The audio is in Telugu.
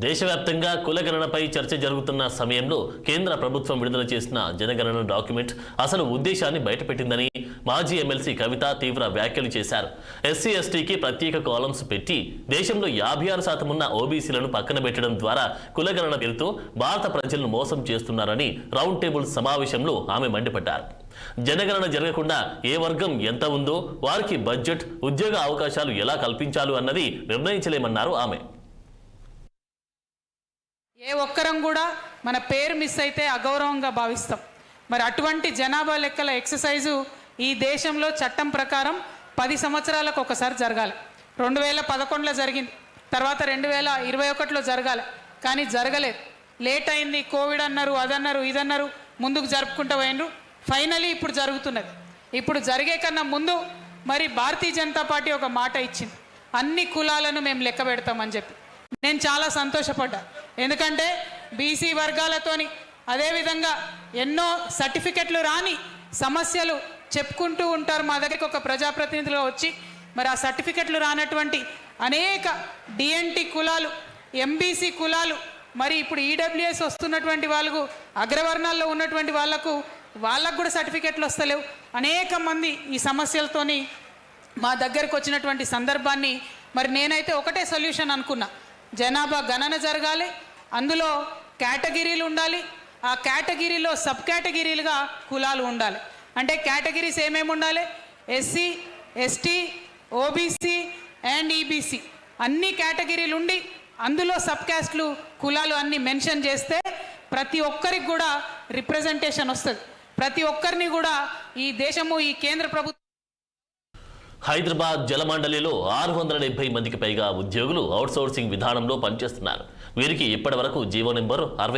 దేశవ్యాప్తంగా కులగణనపై చర్చ జరుగుతున్న సమయంలో కేంద్ర ప్రభుత్వం విడుదల చేసిన జనగణన డాక్యుమెంట్ అసలు ఉద్దేశాన్ని బయటపెట్టిందని మాజీ ఎమ్మెల్సీ కవిత తీవ్ర వ్యాఖ్యలు చేశారు. ఎస్సీ ఎస్టీకి ప్రత్యేక కాలమ్స్ పెట్టి దేశంలో 56% ఉన్న ఓబీసీలను పక్కన పెట్టడం ద్వారా కులగణన పేరుతో భారత ప్రజలను మోసం చేస్తున్నారని రౌండ్ టేబుల్ సమావేశంలో ఆమె మండిపడ్డారు. జనగణన జరగకుండా ఏ వర్గం ఎంత ఉందో వారికి బడ్జెట్, ఉద్యోగ అవకాశాలు ఎలా కల్పించాలి అన్నది నిర్ణయించలేమన్నారు ఆమె. ఏ ఒక్కరం కూడా మన పేరు మిస్ అయితే అగౌరవంగా భావిస్తాం. మరి అటువంటి జనాభా లెక్కల ఎక్సర్సైజు ఈ దేశంలో చట్టం ప్రకారం 10 సంవత్సరాలకు ఒకసారి జరగాలి. 2011లో జరిగింది, తర్వాత 2021లో జరగాలి, కానీ జరగలేదు. లేట్ అయింది, కోవిడ్ అన్నారు, అదన్నారు, ఇదన్నారు, ముందుకు జరుపుకుంటూ పోయినరు. ఫైనలీ ఇప్పుడు జరుగుతున్నది. ఇప్పుడు జరిగే కన్నా ముందు మరి భారతీయ జనతా పార్టీ ఒక మాట ఇచ్చింది, అన్ని కులాలను మేము లెక్క పెడతామని చెప్పి. నేను చాలా సంతోషపడ్డా. ఎందుకంటే బీసీ వర్గాలతోని అదేవిధంగా ఎన్నో సర్టిఫికెట్లు రాని సమస్యలు చెప్పుకుంటూ ఉంటారు. మా దగ్గరికి ఒక ప్రజాప్రతినిధులుగా వచ్చి మరి ఆ సర్టిఫికెట్లు రానటువంటి అనేక డిఎన్టీ కులాలు, ఎంబీసీ కులాలు, మరి ఇప్పుడు ఈడబ్ల్యూఎస్ వస్తున్నటువంటి వాళ్ళకు, అగ్రవర్ణాల్లో ఉన్నటువంటి వాళ్ళకు కూడా సర్టిఫికెట్లు వస్తలేవు. అనేక మంది ఈ సమస్యలతోని మా దగ్గరకు వచ్చినటువంటి సందర్భాన్ని మరి నేనైతే ఒకటే సొల్యూషన్ అనుకున్నా, జనాభా గణన జరగాలి, అందులో కేటగిరీలు ఉండాలి, ఆ కేటగిరీలో సబ్ కేటగిరీలుగా కులాలు ఉండాలి. అంటే కేటగిరీస్ ఏమేమి ఉండాలి? SC, ST, OBC and EBC అన్ని కేటగిరీలు ఉండి అందులో సబ్ క్యాస్ట్లు, కులాలు అన్నీ మెన్షన్ చేస్తే ప్రతి ఒక్కరికి కూడా రిప్రజెంటేషన్ వస్తుంది. ప్రతి ఒక్కరిని కూడా ఈ దేశము, ఈ కేంద్ర ప్రభుత్వం. హైదరాబాద్ జలమండలిలో 670 మందికి పైగా ఉద్యోగులు అవుట్సోర్సింగ్ విధానంలో పనిచేస్తున్నారు. వీరికి ఇప్పటి వరకు జీవో నెంబర్